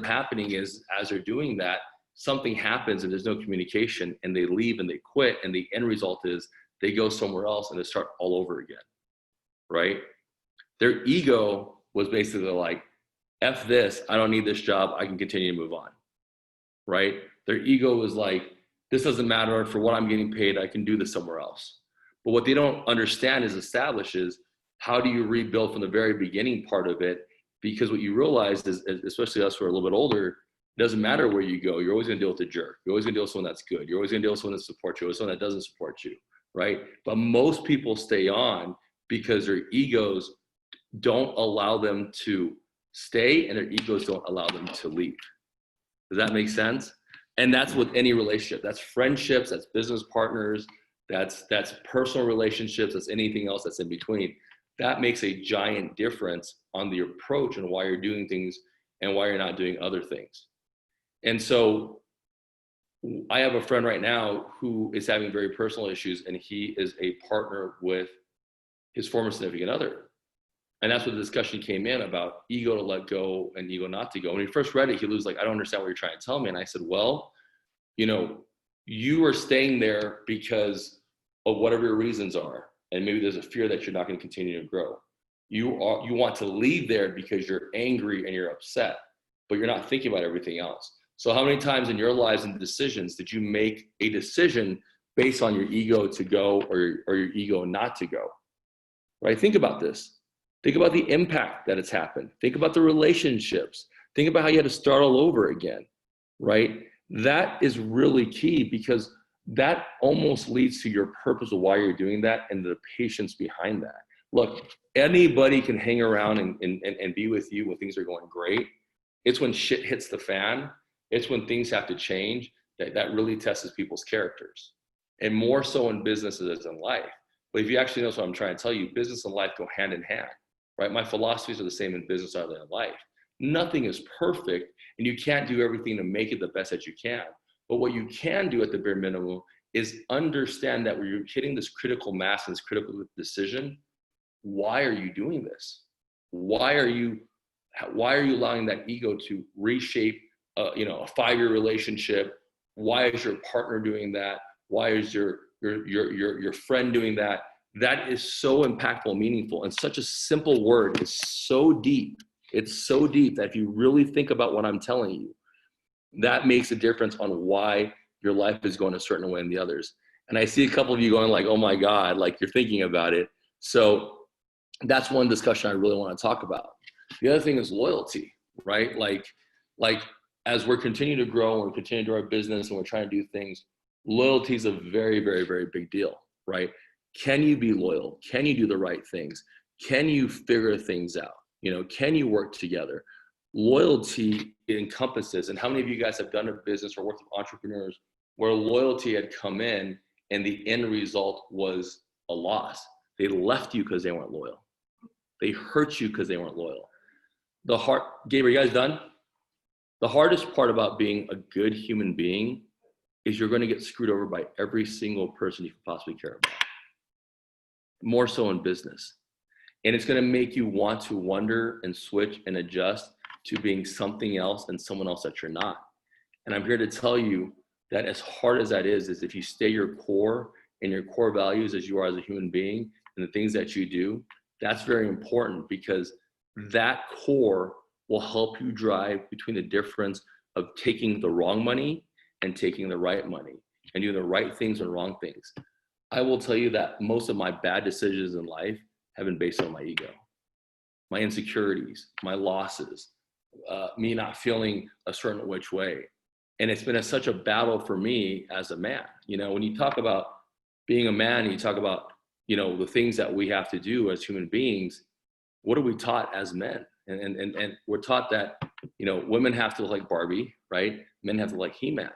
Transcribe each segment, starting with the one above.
up happening is, as they're doing that, something happens and there's no communication, and they leave and they quit, and the end result is they go somewhere else and they start all over again, right? Their ego was basically like, F this, I don't need this job, I can continue to move on, right? Their ego was like, this doesn't matter, for what I'm getting paid, I can do this somewhere else. But what they don't understand is establishes, how do you rebuild from the very beginning part of it? Because what you realize is, especially us who are a little bit older, it doesn't matter where you go, you're always gonna deal with a jerk. You're always gonna deal with someone that's good. You're always gonna deal with someone that supports you, or someone that doesn't support you, right? But most people stay on because their egos don't allow them to stay, and their egos don't allow them to leave. Does that make sense? And that's with any relationship. That's friendships, that's business partners, that's personal relationships, that's anything else that's in between. That makes a giant difference on the approach and why you're doing things and why you're not doing other things. And so I have a friend right now who is having very personal issues, and he is a partner with his former significant other. And that's where the discussion came in about ego to let go and ego not to go. When he first read it, he was like, I don't understand what you're trying to tell me. And I said, well, you know, you are staying there because of whatever your reasons are. And maybe there's a fear that you're not going to continue to grow. You want to leave there because you're angry and you're upset, but you're not thinking about everything else. So how many times in your lives and decisions did you make a decision based on your ego to go or your ego not to go? Right? Think about this. Think about the impact that it's happened. Think about the relationships. Think about how you had to start all over again, right? That is really key, because that almost leads to your purpose of why you're doing that and the patience behind that. Look, anybody can hang around and be with you when things are going great. It's when shit hits the fan, it's when things have to change that really tests people's characters. And more so in businesses as in life. But if you actually know what I'm trying to tell you, business and life go hand in hand. Right? My philosophies are the same in business as in life. Nothing is perfect, and you can't do everything to make it the best that you can. But what you can do at the bare minimum is understand that when you're hitting this critical mass and this critical decision, why are you doing this? Why are you allowing that ego to reshape a 5-year relationship? Why is your partner doing that? Why is your friend doing that? That is so impactful, meaningful, and such a simple word. It's so deep. It's so deep that if you really think about what I'm telling you, that makes a difference on why your life is going a certain way than the others. And I see a couple of you going like, oh my God, like you're thinking about it. So that's one discussion I really want to talk about. The other thing is loyalty, right? Like as we're continuing to grow and we're continuing to do our business and we're trying to do things, loyalty is a very, very, very big deal, right? Can you be loyal? Can you do the right things? Can you figure things out? Can you work together? Loyalty encompasses, and how many of you guys have done a business or worked with entrepreneurs where loyalty had come in and the end result was a loss? They left you because they weren't loyal. They hurt you because they weren't loyal. Gabe, are you guys done? The hardest part about being a good human being is you're going to get screwed over by every single person you can possibly care about. More so in business. And it's going to make you want to wonder and switch and adjust to being something else and someone else that you're not. And I'm here to tell you that as hard as that is if you stay your core and your core values as you are as a human being and the things that you do, that's very important, because that core will help you drive between the difference of taking the wrong money and taking the right money and doing the right things and wrong things. I will tell you that most of my bad decisions in life have been based on my ego, my insecurities, my losses, me not feeling a certain which way. And it's been such a battle for me as a man. When you talk about being a man, you talk about, the things that we have to do as human beings, what are we taught as men? And we're taught that, women have to look like Barbie, right? Men have to look like He-Man.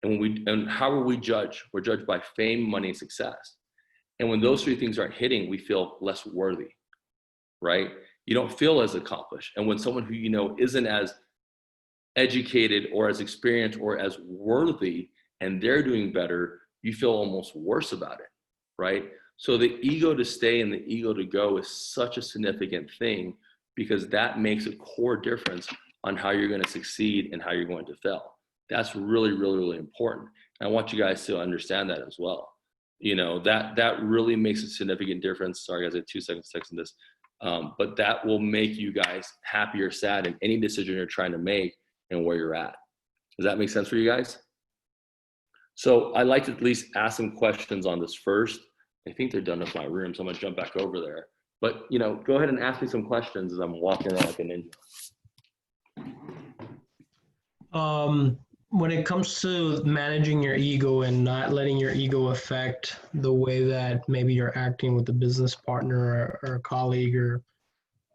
And how are we judged? We're judged by fame, money, and success. And when those three things aren't hitting, we feel less worthy, right? You don't feel as accomplished. And when someone who isn't as educated or as experienced or as worthy and they're doing better, you feel almost worse about it, right? So the ego to stay and the ego to go is such a significant thing, because that makes a core difference on how you're going to succeed and how you're going to fail. That's really, really, really important. And I want you guys to understand that as well. You know, that really makes a significant difference. Sorry guys, I have 2 seconds to text this. But that will make you guys happy or sad in any decision you're trying to make and where you're at. Does that make sense for you guys? So I'd like to at least ask some questions on this first. I think they're done with my room, so I'm gonna jump back over there. But you know, go ahead and ask me some questions as I'm walking around like a ninja. When it comes to managing your ego and not letting your ego affect the way that maybe you're acting with a business partner or a colleague or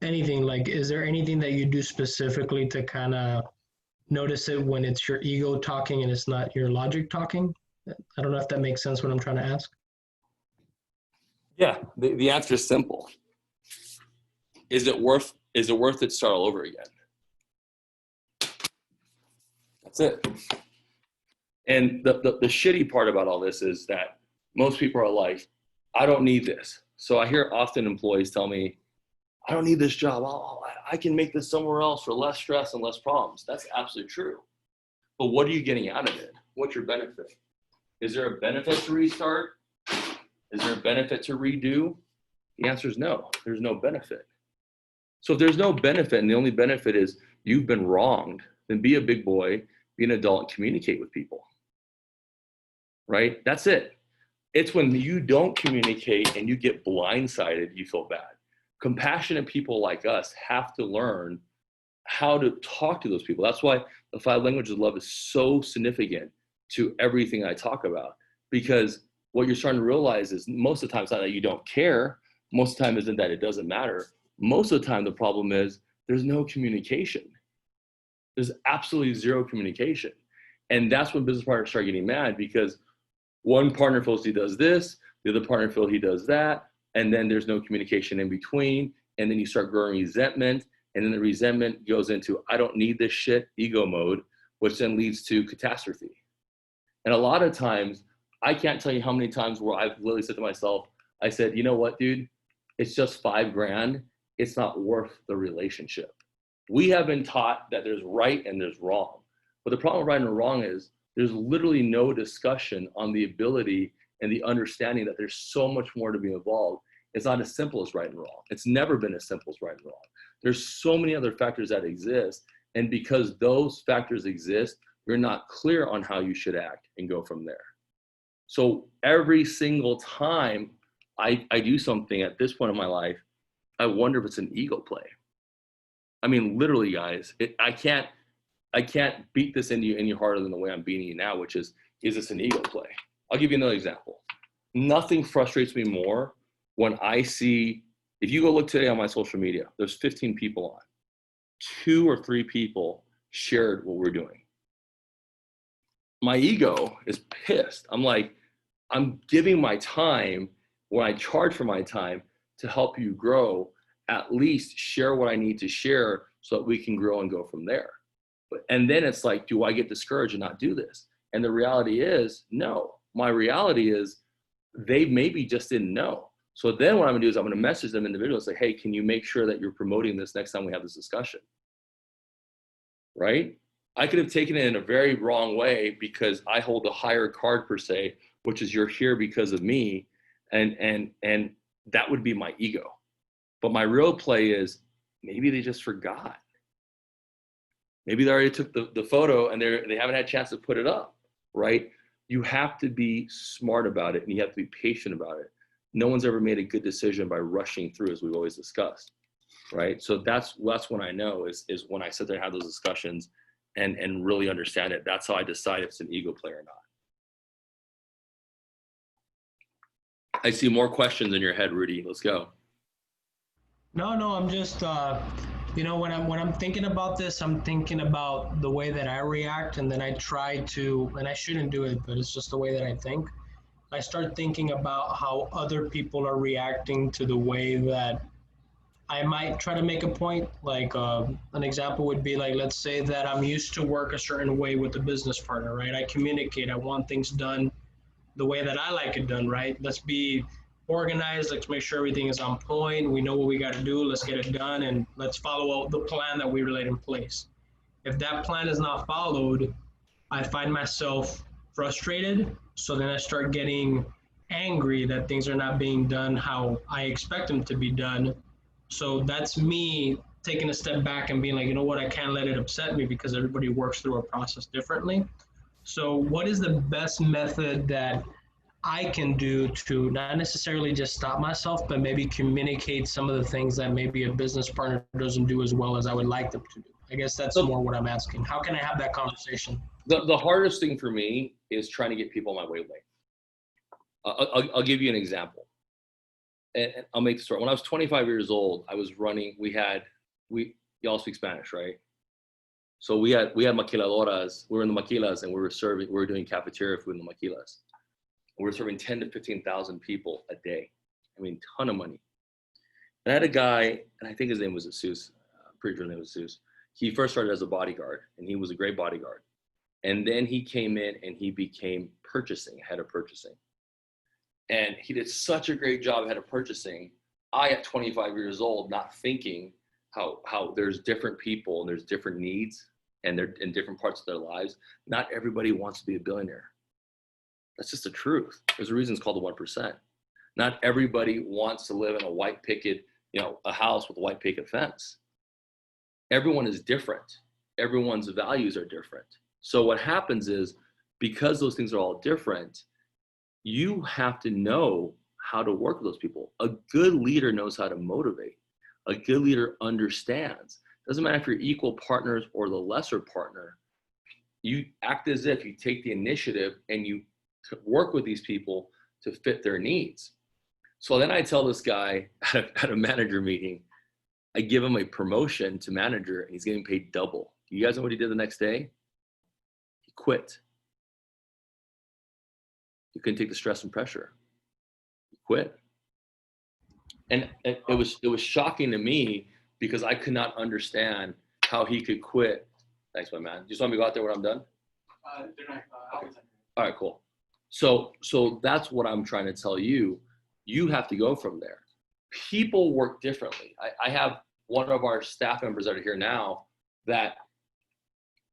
anything, like, is there anything that you do specifically to kind of notice it when it's your ego talking and it's not your logic talking? I don't know if that makes sense what I'm trying to ask. Yeah, the answer is simple. Is it worth it to start all over again? That's it. And the shitty part about all this is that most people are like, I don't need this. So I hear often employees tell me, I don't need this job. I can make this somewhere else for less stress and less problems. That's absolutely true. But what are you getting out of it? What's your benefit? Is there a benefit to restart? Is there a benefit to redo? The answer is no. There's no benefit. So if there's no benefit and the only benefit is you've been wronged, then be a big boy, be an adult, and communicate with people. Right? That's it. It's when you don't communicate and you get blindsided, you feel bad. Compassionate people like us have to learn how to talk to those people. That's why the 5 languages of love is so significant to everything I talk about, because what you're starting to realize is most of the time it's not that you don't care. Most of the time isn't that it doesn't matter. Most of the time the problem is there's no communication. There's absolutely zero communication. And that's when business partners start getting mad, because one partner feels he does this, the other partner feels he does that, and then there's no communication in between, and then you start growing resentment, and then the resentment goes into I don't need this shit, ego mode, which then leads to catastrophe. And a lot of times, I can't tell you how many times where I've literally said to myself, I said, you know what, dude, it's just $5,000. It's not worth the relationship. We have been taught that there's right and there's wrong. But the problem with right and wrong is there's literally no discussion on the ability and the understanding that there's so much more to be involved. It's not as simple as right and wrong. It's never been as simple as right and wrong. There's so many other factors that exist. And because those factors exist, you're not clear on how you should act and go from there. So every single time I do something at this point in my life, I wonder if it's an ego play. I mean, literally, guys, I can't beat this into you any harder than the way I'm beating you now, which is this an ego play? I'll give you another example. Nothing frustrates me more when I see, if you go look today on my social media, there's 15 people on. 2 or 3 people shared what we're doing. My ego is pissed. I'm like, I'm giving my time, when I charge for my time to help you grow, at least share what I need to share so that we can grow and go from there. And then it's like, do I get discouraged and not do this? And the reality is, no. My reality is they maybe just didn't know. So then what I'm gonna do is I'm gonna message them individually and say, hey, can you make sure that you're promoting this next time we have this discussion? Right? I could have taken it in a very wrong way because I hold a higher card per se, which is you're here because of me. And that would be my ego. But my real play is maybe they just forgot. Maybe they already took the photo and they haven't had a chance to put it up, right? You have to be smart about it and you have to be patient about it. No one's ever made a good decision by rushing through, as we've always discussed, right? So that's when I know is when I sit there and have those discussions and really understand it. That's how I decide if it's an ego play or not. I see more questions in your head, Rudy. Let's go. No, I'm just, when I'm thinking about this, I'm thinking about the way that I react, and then I try to, and I shouldn't do it, but it's just the way that I think. I start thinking about how other people are reacting to the way that I might try to make a point. Like an example would be like, let's say that I'm used to work a certain way with a business partner, right? I communicate, I want things done the way that I like it done, right? Let's be organized, let's make sure everything is on point, we know what we got to do, let's get it done, and let's follow out the plan that we laid in place. If that plan is not followed, I find myself frustrated. So then I start getting angry that things are not being done how I expect them to be done. So that's me taking a step back and being like, you know what, I can't let it upset me because everybody works through a process differently. So, what is the best method that I can do to not necessarily just stop myself, but maybe communicate some of the things that maybe a business partner doesn't do as well as I would like them to do? I guess that's So more what I'm asking. How can I have that conversation? the hardest thing for me is trying to get people on my wavelength. I'll give you an example, and I'll make the story. When I was 25 years old, I was running. We y'all speak Spanish, right? So we had maquiladoras. We were in the maquilas, and we were doing cafeteria food in the maquilas. We were serving 10 to 15,000 people a day. I mean, ton of money. And I had a guy, and I think his name was Jesus. I'm pretty sure his name was Jesus. He first started as a bodyguard, and he was a great bodyguard. And then he came in and he became purchasing, head of purchasing. And he did such a great job head of purchasing. I, at 25 years old, not thinking how there's different people and there's different needs and they're in different parts of their lives. Not everybody wants to be a billionaire. That's just the truth. There's a reason it's called the 1%. Not everybody wants to live in a white picket, a house with a white picket fence. Everyone is different. Everyone's values are different. So what happens is, because those things are all different, you have to know how to work with those people. A good leader knows how to motivate. A good leader understands. Doesn't matter if you're equal partners or the lesser partner. You act as if you take the initiative and you work with these people to fit their needs. So then I tell this guy at a manager meeting, I give him a promotion to manager and he's getting paid double. You guys know what he did the next day? He quit. He couldn't take the stress and pressure. He quit. And it was shocking to me because I could not understand how he could quit. Thanks, my man. You just want me to go out there when I'm done? They're not, okay. All right, cool. So that's what I'm trying to tell you. You have to go from there. People work differently. I have one of our staff members that are here now that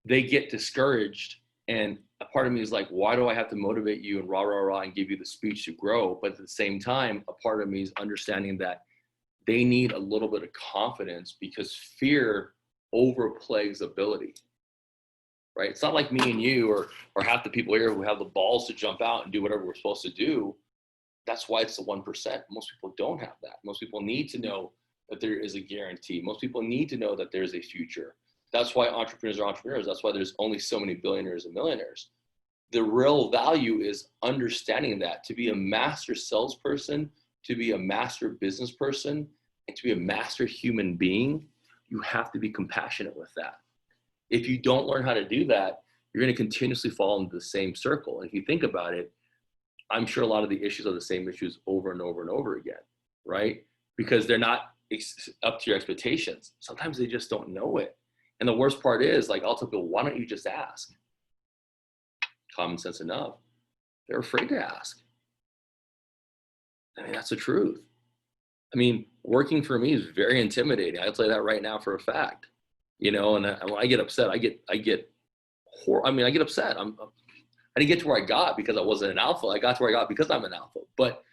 they get discouraged, and a part of me is like, why do I have to motivate you and rah and give you the speech to grow? But at the same time, a part of me is understanding that they need a little bit of confidence because fear overplays ability. Right? It's not like me and you or half the people here who have the balls to jump out and do whatever we're supposed to do. That's why it's the 1%. Most people don't have that. Most people need to know that there is a guarantee. Most people need to know that there's a future. That's why entrepreneurs are entrepreneurs. That's why there's only so many billionaires and millionaires. The real value is understanding that. To be a master salesperson, to be a master business person, and to be a master human being, you have to be compassionate with that. If you don't learn how to do that, you're going to continuously fall into the same circle. And if you think about it, I'm sure a lot of the issues are the same issues over and over and over again, right? Because they're not up to your expectations. Sometimes they just don't know it. And the worst part is, like, I'll tell people, why don't you just ask? Common sense enough. They're afraid to ask. I mean, that's the truth. I mean, working for me is very intimidating. I'll tell you that right now for a fact. And when I get upset, I get upset. I didn't get to where I got because I wasn't an alpha. I got to where I got because I'm an alpha. But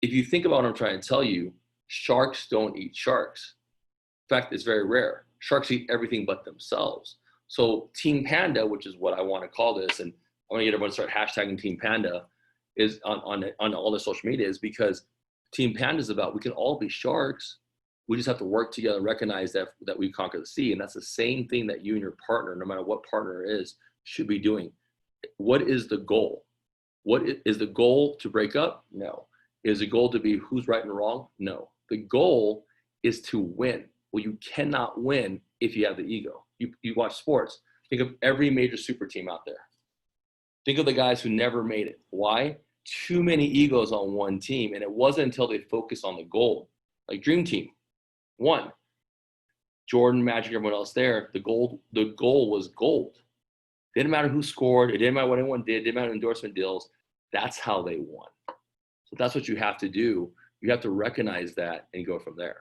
if you think about what I'm trying to tell you, sharks don't eat sharks. In fact, it's very rare. Sharks eat everything but themselves. So Team Panda, which is what I want to call this, and I want to get everyone to start hashtagging Team Panda, is on all the social media, is because Team Panda is about, we can all be sharks. We just have to work together and recognize that we conquer the sea. And that's the same thing that you and your partner, no matter what partner it is, should be doing. What is the goal? What is the goal? To break up? No. Is the goal to be who's right and wrong? No. The goal is to win. Well, you cannot win if you have the ego. You watch sports. Think of every major super team out there. Think of the guys who never made it. Why? Too many egos on one team. And it wasn't until they focused on the goal. Like Dream Team won. Jordan, Magic, everyone else there, the goal was gold. It didn't matter who scored. It didn't matter what anyone did. It didn't matter endorsement deals. That's how they won. So that's what you have to do. You have to recognize that and go from there.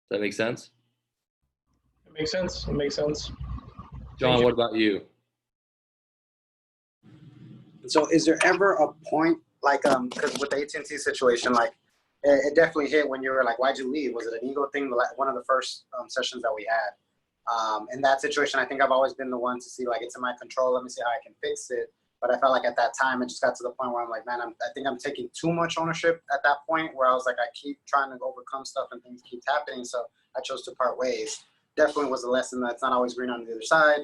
Does that make sense? Makes sense. It makes sense. John, what about you? So is there ever a point, like, because with the AT&T situation, like, it definitely hit when you were like, why'd you leave? Was it an ego thing? One of the first sessions that we had. In that situation, I think I've always been the one to see, like, it's in my control. Let me see how I can fix it. But I felt like at that time, it just got to the point where I'm like, man, I think I'm taking too much ownership at that point, where I was like, I keep trying to overcome stuff and things keep happening. So I chose to part ways. Definitely was a lesson that's not always green on the other side.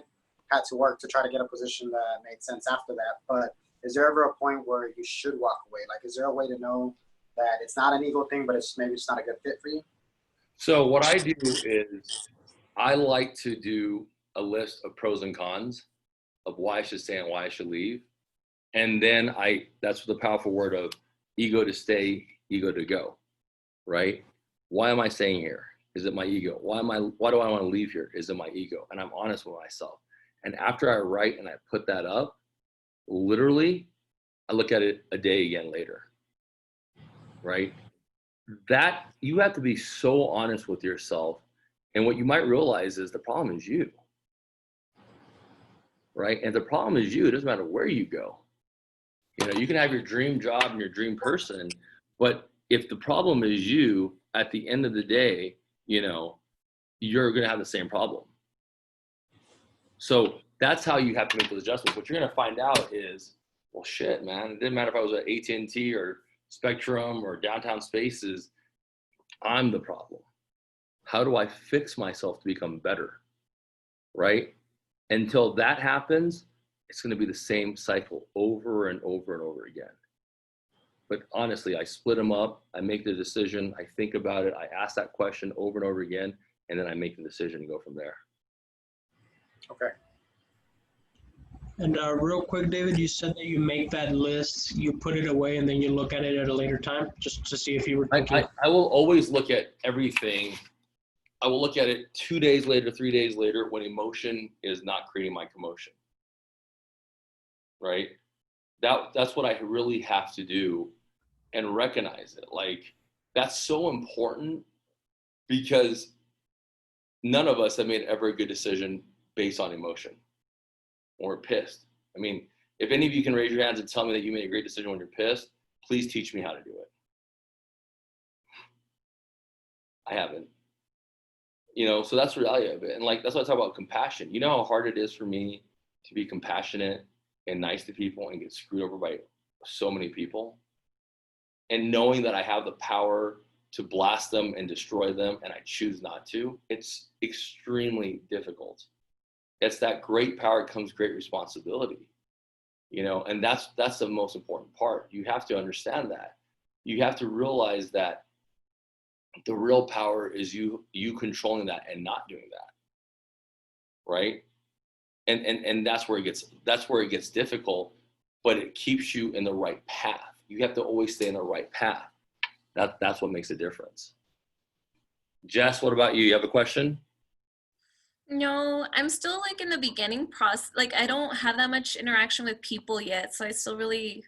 Had to work to try to get a position that made sense after that. But is there ever a point where you should walk away? Like, is there a way to know that it's not an ego thing, but it's maybe just not a good fit for you? So what I do is I like to do a list of pros and cons of why I should stay and why I should leave. And then that's the powerful word of ego to stay, ego to go, right? Why am I staying here? Is it my ego? Why do I want to leave here? Is it my ego? And I'm honest with myself. And after I write and I put that up, literally, I look at it a day again later, right? That you have to be so honest with yourself. And what you might realize is the problem is you, right? And the problem is you, it doesn't matter where you go. You know, you can have your dream job and your dream person, but if the problem is you, at the end of the day, you know, you're going to have the same problem. So that's how you have to make those adjustments. What you're going to find out is, well, shit, man, it didn't matter if I was at AT&T or Spectrum or Downtown Spaces, I'm the problem. How do I fix myself to become better, right? Until that happens, it's going to be the same cycle over and over and over again. But honestly, I split them up. I make the decision. I think about it. I ask that question over and over again, and then I make the decision and go from there. Okay. And real quick, David, you said that you make that list, you put it away, and then you look at it at a later time, just to see if you were thinking. I will always look at everything. I will look at it 2 days later, 3 days later, when emotion is not creating my commotion. Right? That's what I really have to do and recognize it. Like, that's so important because none of us have made ever a good decision based on emotion or pissed. I mean, if any of you can raise your hands and tell me that you made a great decision when you're pissed, please teach me how to do it. I haven't. You know, so that's the reality of it. And like, that's why I talk about compassion. You know how hard it is for me to be compassionate and nice to people and get screwed over by so many people? And knowing that I have the power to blast them and destroy them, and I choose not to, it's extremely difficult. It's that great power comes great responsibility, you know, and that's the most important part. You have to understand that. You have to realize that the real power is you controlling that and not doing that, right? And that's where it gets difficult, but it keeps you in the right path. You have to always stay in the right path. That's what makes a difference. Jess, what about you? You have a question? No, I'm still like in the beginning process. Like, I don't have that much interaction with people yet, so I still really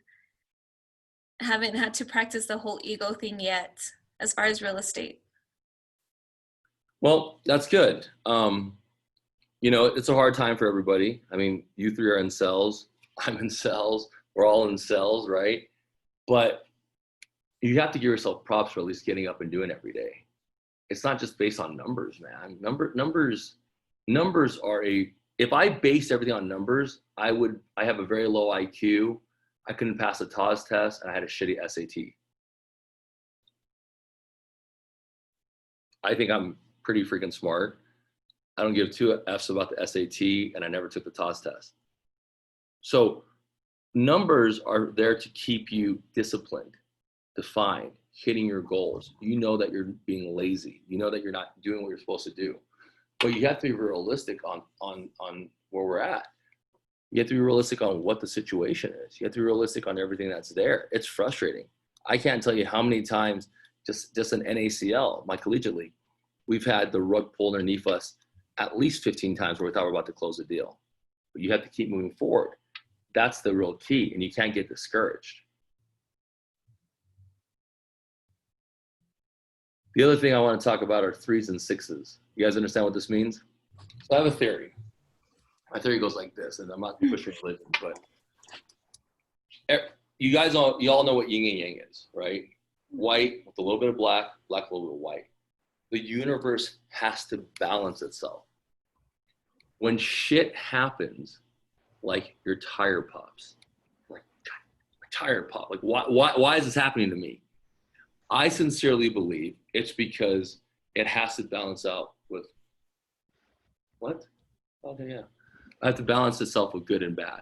haven't had to practice the whole ego thing yet as far as real estate. Well, that's good. You know, it's a hard time for everybody. I mean, you three are in sales. I'm in sales. We're all in sales, right? But you have to give yourself props for at least getting up and doing it every day. It's not just based on numbers, man. Numbers are if I based everything on numbers, I have a very low IQ. I couldn't pass the TOS test, and I had a shitty SAT. I think I'm pretty freaking smart. I don't give two F's about the SAT, and I never took the TOS test. So numbers are there to keep you disciplined, defined, hitting your goals. You know that you're being lazy. You know that you're not doing what you're supposed to do. But you have to be realistic on where we're at. You have to be realistic on what the situation is. You have to be realistic on everything that's there. It's frustrating. I can't tell you how many times just in NACL, my collegiate league, we've had the rug pulled underneath us at least 15 times where we thought we were about to close a deal. But you have to keep moving forward. That's the real key, and you can't get discouraged. The other thing I want to talk about are 3s and 6s. You guys understand what this means? So I have a theory. My theory goes like this, and I'm not pushing religion, but you all know what yin and yang is, right? White with a little bit of black, black with a little bit of white. The universe has to balance itself. When shit happens, like your tire pops, like my tire popped. Like why is this happening to me? I sincerely believe it's because it has to balance out with what? Okay, yeah. I have to balance itself with good and bad,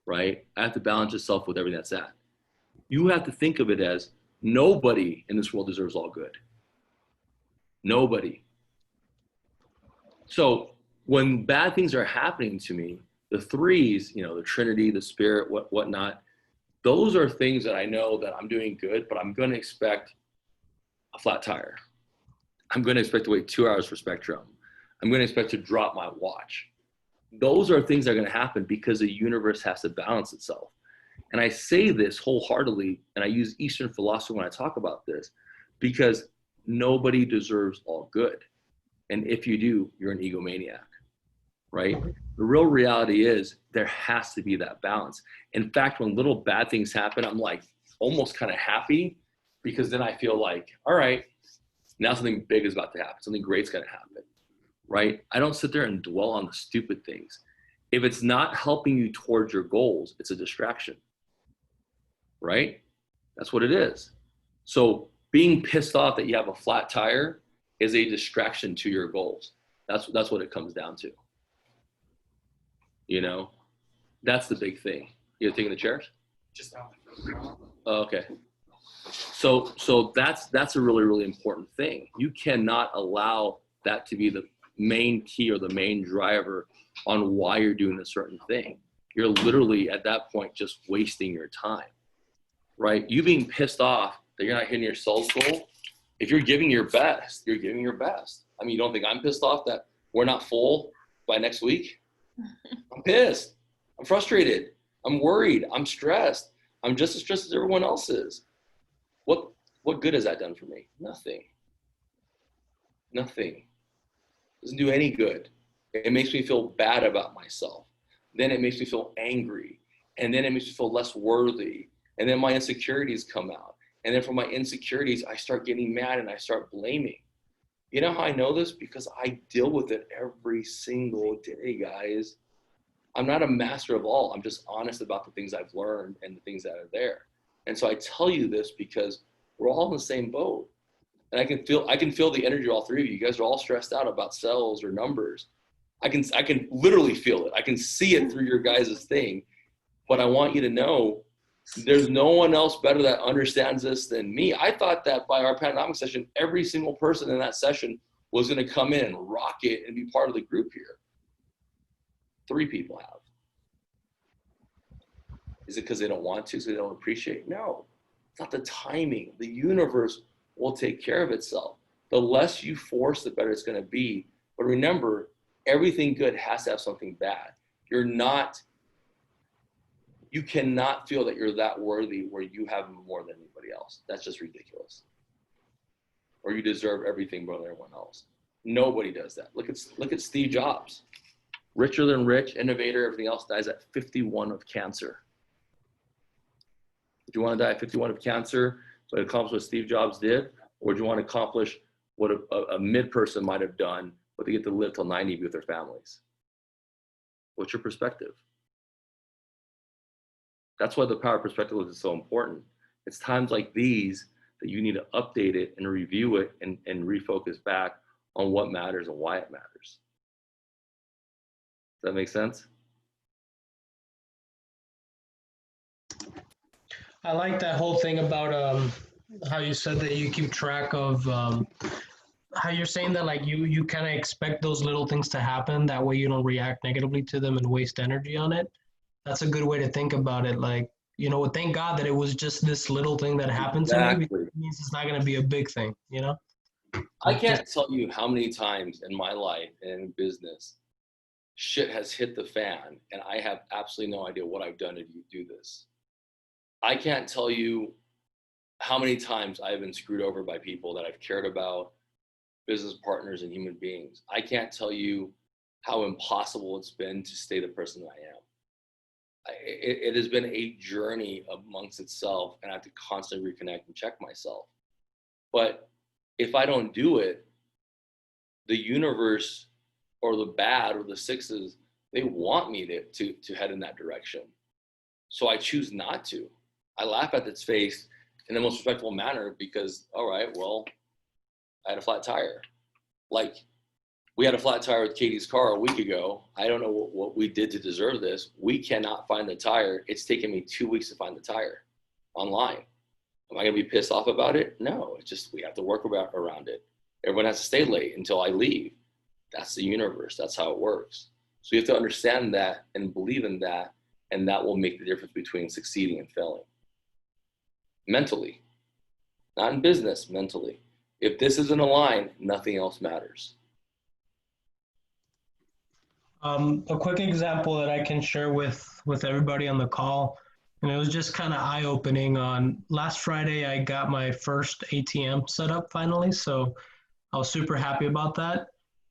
right? I have to balance itself with everything that's at. You have to think of it as nobody in this world deserves all good. Nobody. So when bad things are happening to me, the threes, the Trinity, the Spirit, whatnot, those are things that I know that I'm doing good, but I'm going to expect a flat tire. I'm going to expect to wait 2 hours for Spectrum. I'm going to expect to drop my watch. Those are things that are going to happen because the universe has to balance itself. And I say this wholeheartedly, and I use Eastern philosophy when I talk about this, because nobody deserves all good. And if you do, you're an egomaniac, right? The real reality is there has to be that balance. In fact, when little bad things happen, I'm like almost kind of happy, because then I feel like, all right, now something big is about to happen. Something great's going to happen, right? I don't sit there and dwell on the stupid things. If it's not helping you towards your goals, it's a distraction, right? That's what it is. So being pissed off that you have a flat tire is a distraction to your goals. That's what it comes down to. That's the big thing. You're taking the chairs? Just now. Oh, okay. So that's a really, really important thing. You cannot allow that to be the main key or the main driver on why you're doing a certain thing. You're literally at that point just wasting your time, right? You being pissed off that you're not hitting your sales goal, if you're giving your best, you're giving your best. I mean, you don't think I'm pissed off that we're not full by next week? I'm pissed. I'm frustrated. I'm worried. I'm stressed. I'm just as stressed as everyone else is. What good has that done for me? Nothing. Doesn't do any good. It makes me feel bad about myself. Then it makes me feel angry. And then it makes me feel less worthy. And then my insecurities come out. And then from my insecurities, I start getting mad and I start blaming. You know how I know this? Because I deal with it every single day, guys. I'm not a master of all. I'm just honest about the things I've learned and the things that are there. And so I tell you this because we're all in the same boat. And I can feel the energy of all three of you. You guys are all stressed out about sales or numbers. I can literally feel it. I can see it through your guys' thing. But I want you to know there's no one else better that understands this than me. I thought that by our Pandanomics session, every single person in that session was going to come in and rock it and be part of the group here. 3 people have. Is it because they don't want to, so they don't appreciate? No, it's not the timing. The universe will take care of itself. The less you force, the better it's going to be. But remember, everything good has to have something bad. You cannot feel that you're that worthy where you have more than anybody else. That's just ridiculous. Or you deserve everything more than everyone else. Nobody does that. Look at Steve Jobs. Richer than rich, innovator, everything else, dies at 51 of cancer. Do you want to die at 51 of cancer, but accomplish what Steve Jobs did? Or do you want to accomplish what a mid-person might have done, but they get to live till 90 with their families? What's your perspective? That's why the power of perspective is so important. It's times like these that you need to update it and review it and refocus back on what matters and why it matters. Does that make sense? I like that whole thing about how you said that you keep track of how you're saying that like you kind of expect those little things to happen. That way you don't react negatively to them and waste energy on it. That's a good way to think about it. Like, thank God that it was just this little thing that happened to me, because it means it's not going to be a big thing, I can't tell you how many times in my life and in business shit has hit the fan and I have absolutely no idea what I've done to do this. I can't tell you how many times I've been screwed over by people that I've cared about, business partners and human beings. I can't tell you how impossible it's been to stay the person that I am. It has been a journey amongst itself, and I have to constantly reconnect and check myself. But if I don't do it, the universe or the bad or the sixes, they want me to head in that direction. So I choose not to. I laugh at its face in the most respectful manner because, all right, well, I had a flat tire. Like, we had a flat tire with Katie's car a week ago. I don't know what we did to deserve this. We cannot find the tire. It's taken me 2 weeks to find the tire online. Am I gonna be pissed off about it? No, it's just, we have to work around it. Everyone has to stay late until I leave. That's the universe, that's how it works. So you have to understand that and believe in that, and that will make the difference between succeeding and failing. Mentally, not in business, mentally. If this isn't aligned, nothing else matters. A quick example that I can share with everybody on the call, and it was just kind of eye-opening. On last Friday, I got my first ATM set up finally, so I was super happy about that.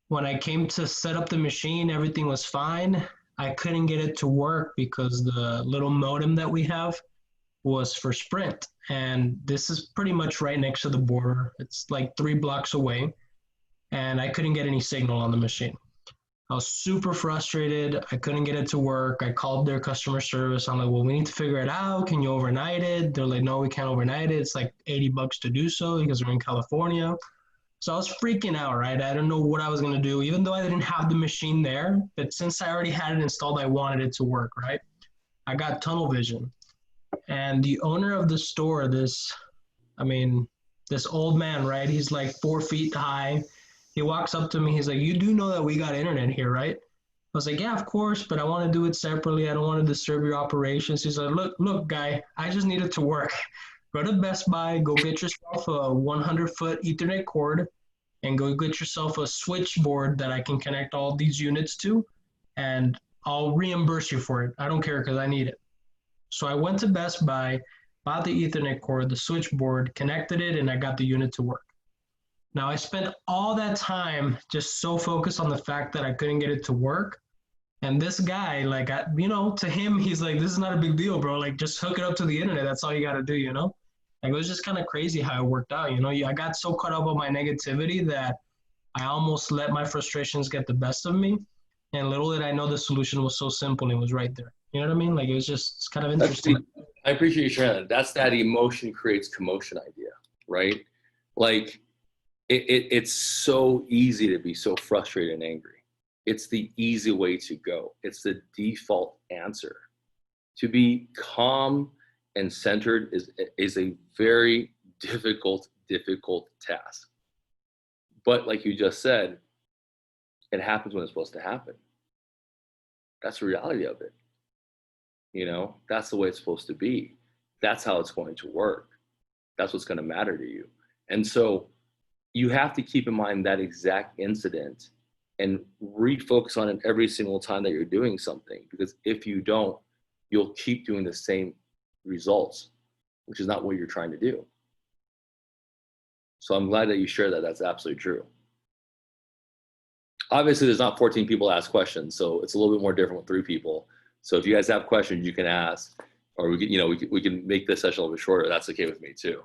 When I came to set up the machine, everything was fine. I couldn't get it to work because the little modem that we have was for Sprint, and this is pretty much right next to the border. It's like 3 blocks away, and I couldn't get any signal on the machine. I was super frustrated. I couldn't get it to work. I called their customer service. I'm like, well, we need to figure it out. Can you overnight it? They're like, no, we can't overnight it. It's like $80 to do so because we're in California. So I was freaking out, right? I don't know what I was going to do, even though I didn't have the machine there. But since I already had it installed, I wanted it to work, right? I got tunnel vision. And the owner of the store, this old man, right? He's like 4 feet high. He walks up to me. He's like, you do know that we got internet here, right? I was like, yeah, of course, but I want to do it separately. I don't want to disturb your operations. He's like, look, guy, I just need it to work. Go to Best Buy, go get yourself a 100-foot Ethernet cord, and go get yourself a switchboard that I can connect all these units to, and I'll reimburse you for it. I don't care because I need it. So I went to Best Buy, bought the Ethernet cord, the switchboard, connected it, and I got the unit to work. Now, I spent all that time just so focused on the fact that I couldn't get it to work. And this guy, like, to him, he's like, this is not a big deal, bro. Like, just hook it up to the internet. That's all you got to do, Like, it was just kind of crazy how it worked out, I got so caught up on my negativity that I almost let my frustrations get the best of me. And little did I know the solution was so simple. It was right there. You know what I mean? Like, it's kind of interesting. I appreciate you sharing that. That's that emotion creates commotion idea, right? Like, it's so easy to be so frustrated and angry. It's the easy way to go. It's the default answer. To be calm and centered is a very difficult task. But like you just said, it happens when it's supposed to happen. That's the reality of it. That's the way it's supposed to be. That's how it's going to work. That's what's going to matter to you. And so you have to keep in mind that exact incident and refocus on it every single time that you're doing something. Because if you don't, you'll keep doing the same results, which is not what you're trying to do. So I'm glad that you share that. That's absolutely true. Obviously, there's not 14 people to ask questions, so it's a little bit more different with 3 people. So if you guys have questions, you can ask, or we can make this session a little bit shorter. That's okay with me too.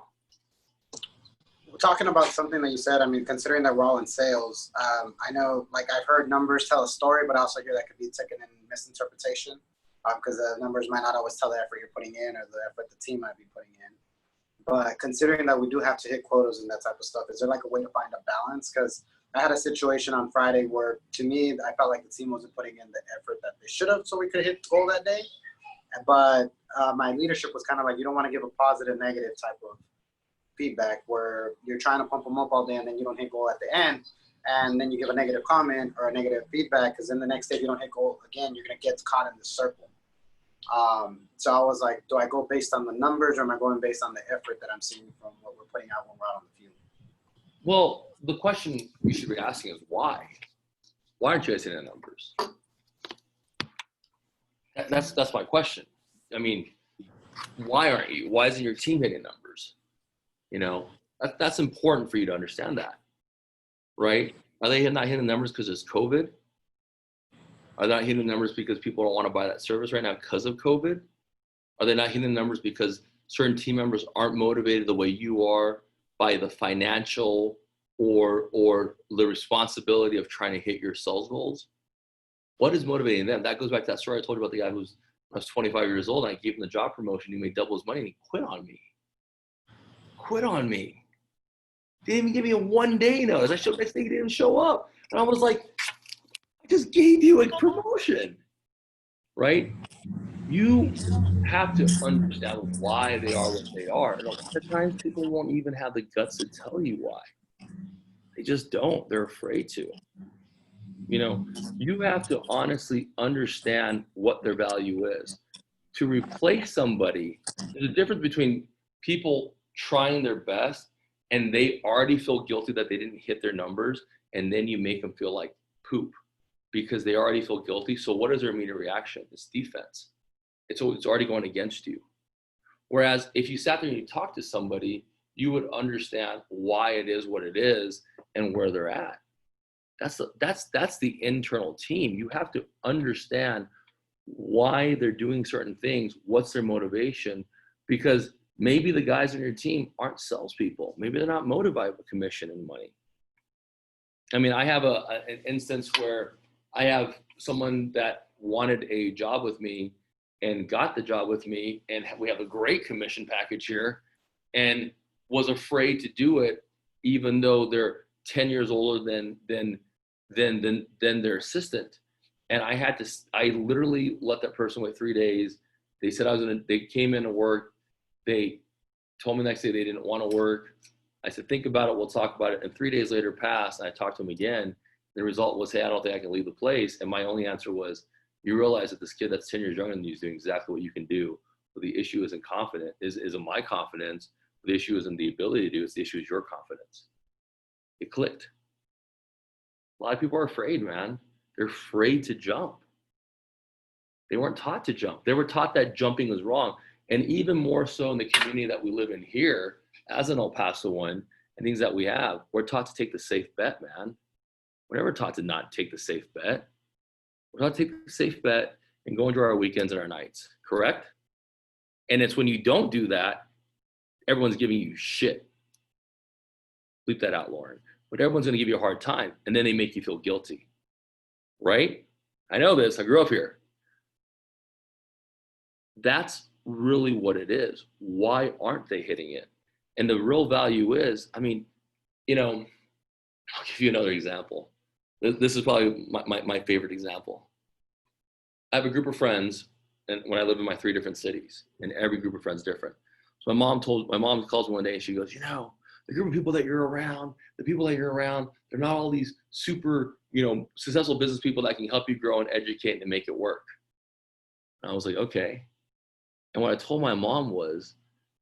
Talking about something that you said, considering that we're all in sales, I know, like, I've heard numbers tell a story, but I also hear that could be taken in misinterpretation because the numbers might not always tell the effort you're putting in or the effort the team might be putting in. But considering that we do have to hit quotas and that type of stuff, is there like a way to find a balance? Because I had a situation on Friday where, to me, I felt like the team wasn't putting in the effort that they should have so we could hit the goal that day. But my leadership was kind of like, you don't want to give a positive, negative type of feedback where you're trying to pump them up all day and then you don't hit goal at the end, and then you give a negative comment or a negative feedback, because then the next day if you don't hit goal again, you're going to get caught in the circle. So I was like, do I go based on the numbers, or am I going based on the effort that I'm seeing from what we're putting out when we're out on the field? Well, the question you should be asking is why? Why aren't you guys hitting the numbers? That's my question. Why aren't you? Why isn't your team hitting numbers? That's important for you to understand that, right? Are they not hitting numbers because it's COVID? Are they not hitting the numbers because people don't want to buy that service right now because of COVID? Are they not hitting the numbers because certain team members aren't motivated the way you are by the financial or the responsibility of trying to hit your sales goals? What is motivating them? That goes back to that story I told you about the guy who was, I was 25 years old and I gave him the job promotion. He made double his money and he quit on me. Quit on me. Didn't even give me a 1 day notice. I showed next day he didn't show up. And I was like, I just gave you a promotion, right? You have to understand why they are what they are. And a lot of times people won't even have the guts to tell you why. They just don't. They're afraid to. You know, you have to honestly understand what their value is. To replace somebody, there's a difference between people trying their best and they already feel guilty that they didn't hit their numbers, and then you make them feel like poop because they already feel guilty. So what is their immediate reaction? It's defense. It's already going against you. Whereas if you sat there and you talked to somebody, you would understand why it is what it is and where they're at. That's the internal team. You have to understand why they're doing certain things, what's their motivation, because maybe the guys on your team aren't salespeople. Maybe they're not motivated by commission and money. I mean, I have an instance where I have someone that wanted a job with me and got the job with me, and we have a great commission package here, and was afraid to do it, even though they're 10 years older than their assistant. And I literally let that person wait 3 days. They said they came in to work. They told me the next day they didn't want to work. I said, think about it, we'll talk about it. And 3 days later passed, and I talked to them again. The result was, hey, I don't think I can leave the place. And my only answer was, you realize that this kid that's 10 years younger than you is doing exactly what you can do. But the issue isn't my confidence. The issue isn't the ability to do it. The issue is your confidence. It clicked. A lot of people are afraid, man. They're afraid to jump. They weren't taught to jump. They were taught that jumping was wrong. And even more so in the community that we live in here, as an El Pasoan, and things that we have, we're taught to take the safe bet, man. We're never taught to not take the safe bet. We're taught to take the safe bet and go enjoy our weekends and our nights, correct? And it's when you don't do that, everyone's giving you shit. Bleep that out, Lauren. But everyone's gonna give you a hard time, and then they make you feel guilty, right? I know this, I grew up here. That's really what it is. Why aren't they hitting it? And the real value is, I mean, you know, I'll give you another example. This is probably my favorite example. I have a group of friends, and when I live in my 3 different cities, and every group of friends is different. So my mom calls me one day and she goes, you know, the group of people that you're around, they're not all these super, you know, successful business people that can help you grow and educate and make it work. And I was like, okay. And what I told my mom was,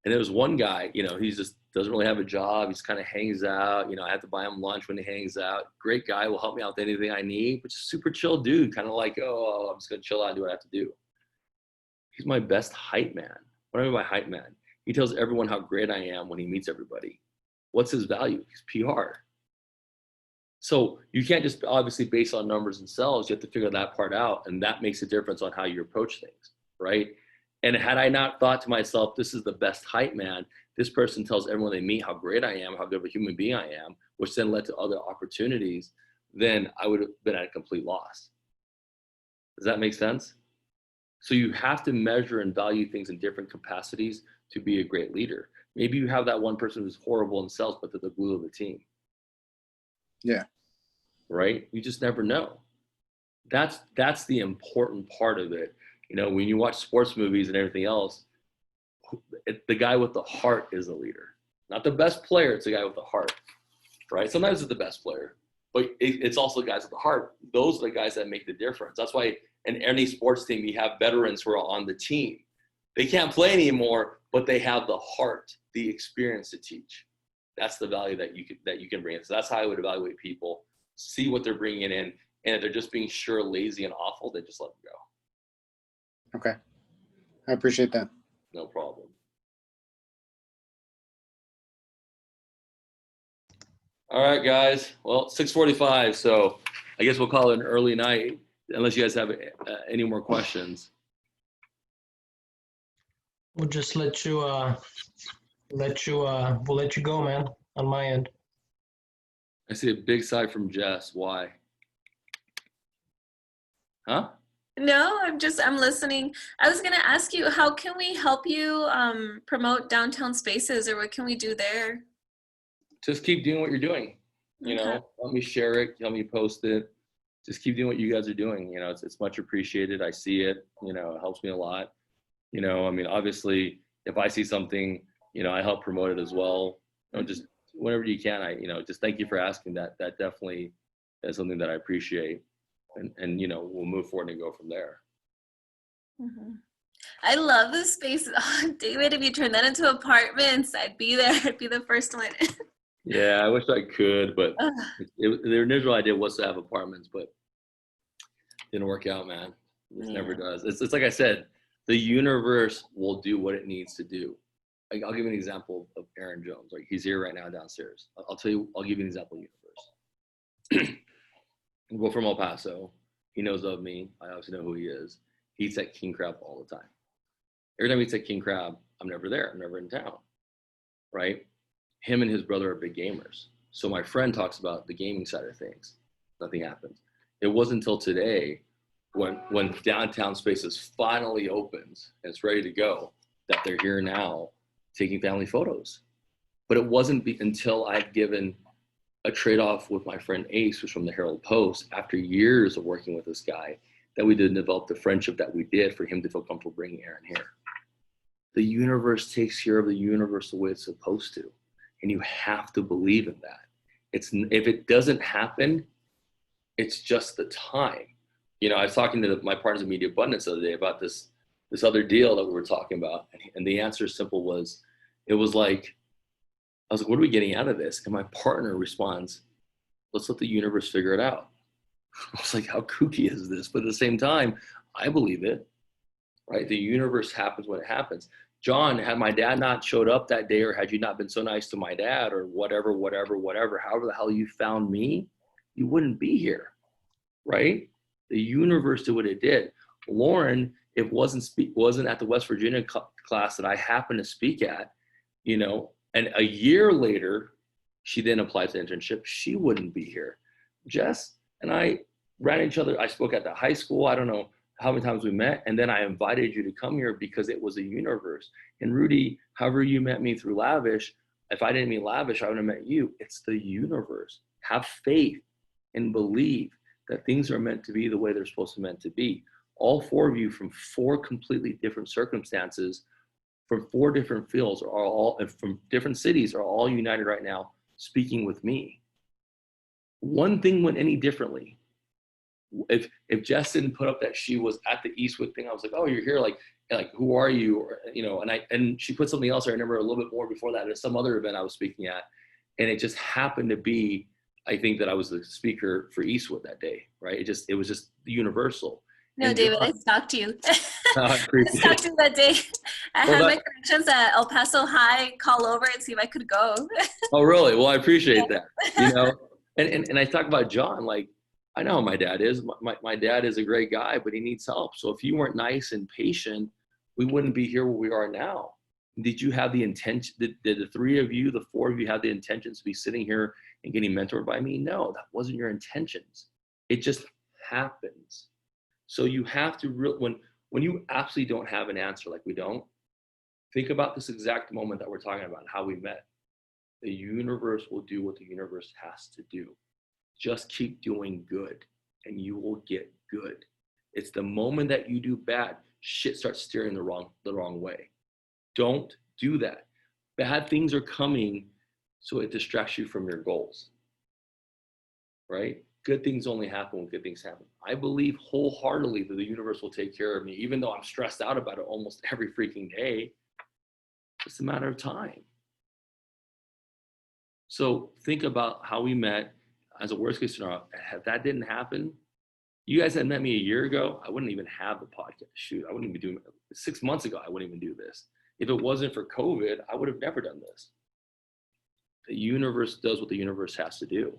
and there was one guy, you know, he just doesn't really have a job. He just kind of hangs out. You know, I have to buy him lunch when he hangs out. Great guy, will help me out with anything I need, but just super chill dude, kind of like, oh, I'm just going to chill out and do what I have to do. He's my best hype man. What do I mean by hype man? He tells everyone how great I am when he meets everybody. What's his value? He's PR. So you can't just obviously base on numbers and sales. You have to figure that part out, and that makes a difference on how you approach things, right? And had I not thought to myself, this is the best hype man, this person tells everyone they meet how great I am, how good of a human being I am, which then led to other opportunities, then I would have been at a complete loss. Does that make sense? So you have to measure and value things in different capacities to be a great leader. Maybe you have that one person who's horrible in sales, but they're the glue of the team. Yeah. Right? You just never know. That's the important part of it. You know, when you watch sports movies and everything else, the guy with the heart is the leader. Not the best player, it's the guy with the heart, right? Sometimes it's the best player, but it's also the guys with the heart. Those are the guys that make the difference. That's why in any sports team, you have veterans who are on the team. They can't play anymore, but they have the heart, the experience to teach. That's the value that you can bring in. So that's how I would evaluate people, see what they're bringing in, and if they're just being sure, lazy, and awful, then just let them go. Okay. I appreciate that. No problem. All right, guys. Well, 6:45, so I guess we'll call it an early night. unless you guys have any more questions. We'll just let you we'll let you go, man, on my end. I see a big sigh from Jess. Why? Huh? No, I'm listening. I was gonna ask you, how can we help you promote downtown spaces, or what can we do there? Just keep doing what you're doing. You Okay. know, help me share it, help me post it. Just keep doing what you guys are doing. You know, it's much appreciated. I see it, you know, it helps me a lot. You know, I mean, obviously, if I see something, you know, I help promote it as well. You know, just whenever you can, you know, just thank you for asking that. That definitely is something that I appreciate. And you know, we'll move forward and go from there. Mhm. I love this space. Oh, David, if you turn that into apartments, I'd be there. I'd be the first one. Yeah, I wish I could, but Ugh. the initial idea was to have apartments, but didn't work out, man. It Yeah. never does. It's like I said, the universe will do what it needs to do. Like, I'll give you an example of Aaron Jones. Like, he's here right now downstairs. I'll give you an example of the universe. Well, from El Paso, he knows of me. I obviously know who he is. He eats at King Crab all the time. Every time he eats at King Crab, I'm never there. I'm never in town, right? Him and his brother are big gamers. So my friend talks about the gaming side of things. Nothing happens. It wasn't until today when downtown spaces finally opens and it's ready to go that they're here now taking family photos. But it wasn't until I'd given a trade-off with my friend Ace, who's from the Herald Post, after years of working with this guy, that we did develop the friendship that we did for him to feel comfortable bringing Aaron here. The universe takes care of the universe the way it's supposed to. And you have to believe in that. If it doesn't happen, it's just the time. You know, I was talking to my partners in Media Abundance the other day about this other deal that we were talking about. And the answer simple was, I was like, what are we getting out of this? And my partner responds, let's let the universe figure it out. I was like, how kooky is this? But at the same time, I believe it, right? The universe happens when it happens. John, had my dad not showed up that day, or had you not been so nice to my dad, or whatever, however the hell you found me, you wouldn't be here, right? The universe did what it did. Lauren, it wasn't at the West Virginia class that I happened to speak at, you know, and a year later, she then applied to the internship. She wouldn't be here. Jess and I ran each other. I spoke at the high school. I don't know how many times we met. And then I invited you to come here because it was a universe. And Rudy, however you met me through Lavish, if I didn't meet Lavish, I would have met you. It's the universe. Have faith and believe that things are meant to be the way they're supposed to be meant to be. All four of you from four completely different circumstances, from four different fields, are all from different cities, are all united right now speaking with me. One thing went any differently. If Jess didn't put up that she was at the Eastwood thing, I was like, oh, you're here, like who are you? Or, you know, and she put something else. I remember a little bit more before that at some other event I was speaking at, and it just happened to be, I think, that I was the speaker for Eastwood that day, right? It was just universal. No, And David, John, I stalked you. I I appreciate stalked you that day. I Well, had my connections at El Paso High call over and see if I could go. Oh, really? Well, I appreciate that. You know, and I talk about John, like, I know how my dad is. My dad is a great guy, but he needs help. So if you weren't nice and patient, we wouldn't be here where we are now. Did you have the intention, did the three of you, the four of you have the intentions to be sitting here and getting mentored by me? No, that wasn't your intentions. It just happens. So you have to, when you absolutely don't have an answer, like we don't, think about this exact moment that we're talking about, how we met. The universe will do what the universe has to do. Just keep doing good and you will get good. It's the moment that you do bad, shit starts steering the wrong way. Don't do that. Bad things are coming, so it distracts you from your goals, right? Good things only happen when good things happen. I believe wholeheartedly that the universe will take care of me, even though I'm stressed out about it almost every freaking day. It's a matter of time. So think about how we met as a worst case scenario. If that didn't happen, you guys had met me a year ago, I wouldn't even have the podcast. Shoot, I wouldn't even be doing it. 6 months ago, I wouldn't even do this. If it wasn't for COVID, I would have never done this. The universe does what the universe has to do.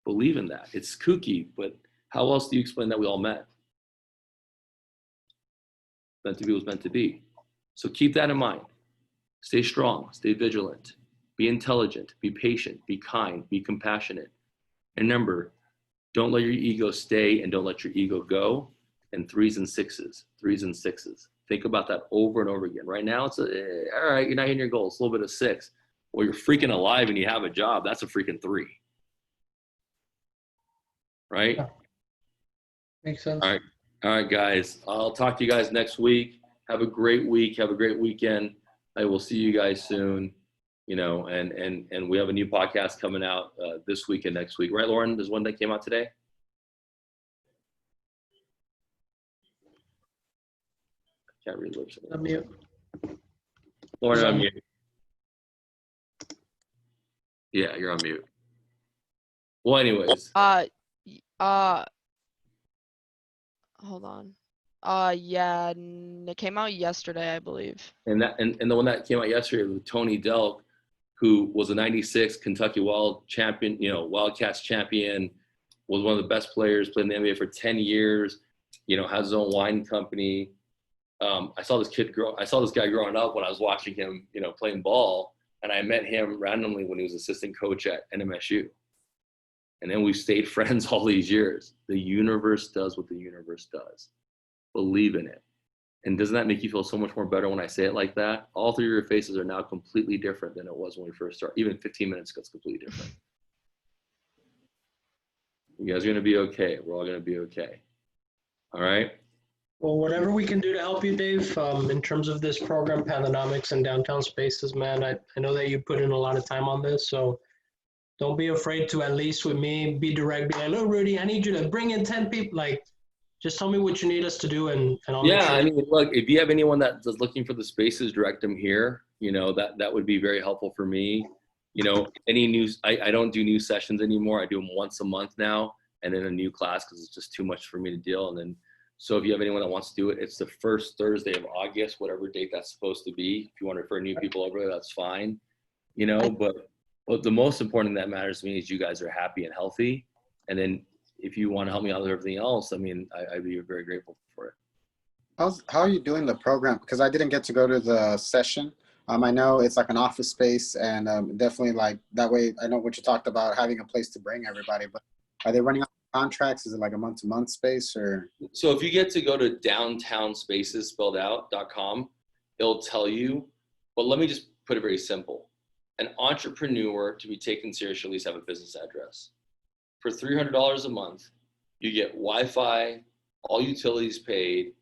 Believe in that. It's kooky, but How else do you explain that we all met? Meant to be was meant to be. So keep that in mind. Stay strong, stay vigilant, be intelligent, be patient, be kind, be compassionate. And remember, don't let your ego stay and don't let your ego go. And 3s and 6s, 3s and 6s. Think about that over and over again. Right now, it's all right, you're not hitting your goals, a little bit of 6. Well, you're freaking alive and you have a job, that's a freaking 3. Right? Yeah. Makes sense. All right, guys. I'll talk to you guys next week. Have a great week. Have a great weekend. I will see you guys soon. You know, and we have a new podcast coming out this week and next week. Right, Lauren? There's one that came out today. I can't read lips. Unmute. Lauren, on mute. Yeah, you're on mute. Well, anyways. Hold on. Yeah, it came out yesterday, I believe. And the one that came out yesterday was Tony Delk, who was a '96 Kentucky Wild champion, you know, Wildcats champion, was one of the best players, played in the NBA for 10 years, you know, has his own wine company. I saw this guy growing up when I was watching him, you know, playing ball, and I met him randomly when he was assistant coach at NMSU. And then we stayed friends all these years. The universe does what the universe does. Believe in it. And doesn't that make you feel so much more better when I say it like that? All 3 of your faces are now completely different than it was when we first started. Even 15 minutes ago, it's completely different. You guys are going to be okay. We're all going to be okay. All right? Well, whatever we can do to help you, Dave, in terms of this program, Pandanomics and Downtown Spaces, man, I know that you put in a lot of time on this, so don't be afraid to, at least with me, be direct, be like, look, Rudy, I need you to bring in 10 people. Like, just tell me what you need us to do, and I'll make sure. I mean, look, if you have anyone that's looking for the spaces, direct them here. You know, that would be very helpful for me. You know, any news, I don't do new sessions anymore. I do them once a month now, and in a new class because it's just too much for me to deal. And then, so if you have anyone that wants to do it, it's the first Thursday of August, whatever date that's supposed to be. If you want to refer new people over there, that's fine. You know, but the most important thing that matters to me is you guys are happy and healthy. And then if you want to help me out with everything else, I mean, I'd be very grateful for it. How are you doing the program? Because I didn't get to go to the session. I know it's like an office space, and definitely like that way. I know what you talked about, having a place to bring everybody. But are they running on contracts? Is it like a month-to-month space, or? So if you get to go to downtownspaces.com, it'll tell you. But let me just put it very simple. An entrepreneur, to be taken seriously, at least have a business address. For $300 a month, you get Wi-Fi, all utilities paid,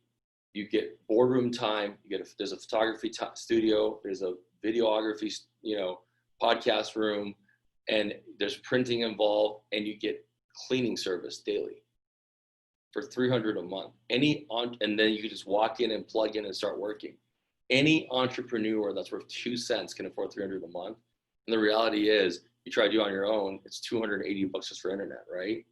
you get boardroom time, there's a photography studio, there's a videography, you know, podcast room, and there's printing involved, and you get cleaning service daily for $300 a month. And then you can just walk in and plug in and start working. Any entrepreneur that's worth 2 cents can afford $300 a month. And the reality is, you try to do it on your own, it's $280 just for internet, right?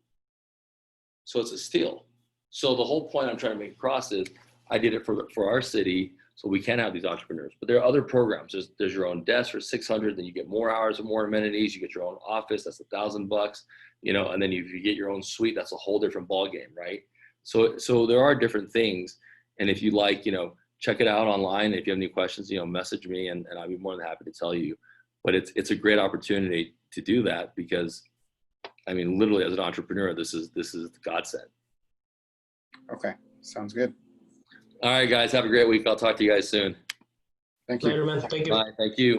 So it's a steal. So the whole point I'm trying to make across is, I did it for our city, so we can have these entrepreneurs. But there are other programs. There's your own desk for $600, then you get more hours and more amenities. You get your own office, that's $1,000, you know. And then if you get your own suite, that's a whole different ballgame, right? So there are different things. And if you like, you know, check it out online. If you have any questions, you know, message me, and I'll be more than happy to tell you. But it's a great opportunity to do that, because, I mean, literally as an entrepreneur, this is the godsend. Okay, sounds good. All right, guys, have a great week. I'll talk to you guys soon. Thank you. Later, man. Thank you. Bye. Thank you.